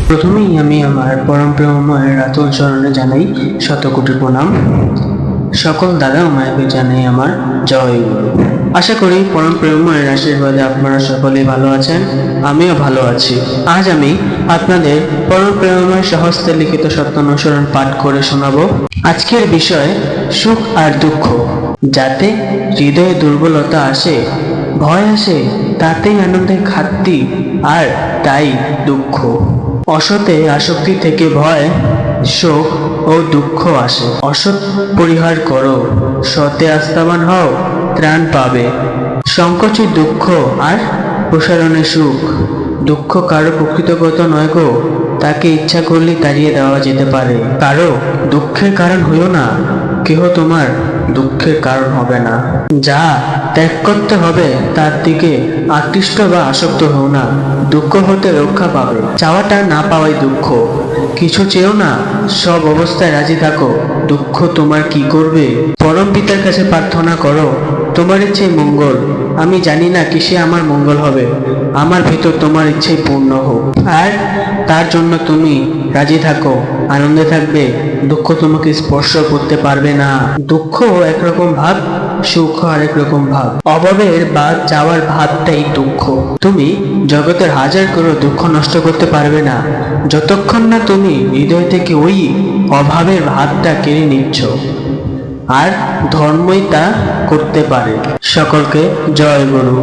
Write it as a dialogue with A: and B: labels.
A: প্রথমেই আমি আমার পরম প্রেমময় রাতুল চরণে জানাই শতকোটি প্রণাম। সকল দাদা ও মায়েকে জানাই আমার জয় গুরু। আশা করি পরম প্রেমময়ের আশীর্বাদে আপনারা সকলেই ভালো আছেন, আমিও ভালো আছি। আজ আমি আপনাদের পরম প্রেমময় স্বহস্তে লিখিত সত্যানুসরণ পাঠ করে শোনাবো। আজকের বিষয় সুখ আর দুঃখ। যাতে হৃদয়ে দুর্বলতা আসে, ভয় আসে, তাতেই আনন্দের ঘাটতি, আর তাই দুঃখ। অসতে আসক্তি থেকে ভয়, শোক ও দুঃখ আসে। অসৎ পরিহার করো, সতে আস্থাবান হও, ত্রাণ পাবে। সংকোচে দুঃখ আর প্রসারণে সুখ। দুঃখ কারো প্রকৃতগত নয় গো, তাকে ইচ্ছা করলে তাড়িয়ে দেওয়া যেতে পারে। কারো দুঃখের কারণ হইও না, কেহ তোমার দুঃখের কারণ হবে না। যা ত্যাগ করতে হবে তার দিকে আকৃষ্ট বা আসক্ত হও না, দুঃখ হতে রক্ষা পাবে। চাওয়াটা না পাওয়াই দুঃখ। কিছু চেয়েও না, সব অবস্থায় রাজি থাকো, দুঃখ তোমার কি করবে? পরম পিতার কাছে প্রার্থনা করো, তোমার ইচ্ছে মঙ্গল। আমি জানি না কিসে আমার মঙ্গল হবে, আমার ভিতর তোমার ইচ্ছে পূর্ণ হোক। আর তার জন্য তুমি রাজি থাকো, আনন্দে থাকবে, দুঃখ তোমাকে স্পর্শ করতে পারবে না। দুঃখ একরকম ভাব, সুখ আরেক রকম ভাব। অভাবের বা চাওয়ার ভাবটাই দুঃখ। তুমি জগতের হাজার করে দুঃখ নষ্ট করতে পারবে না, যতক্ষণ না তুমি হৃদয় থেকে ওই অভাবের ভাবটা কেড়ে নিচ্ছ। আর ধর্মই তা করতে পারে। সকলকে জয় গুরু।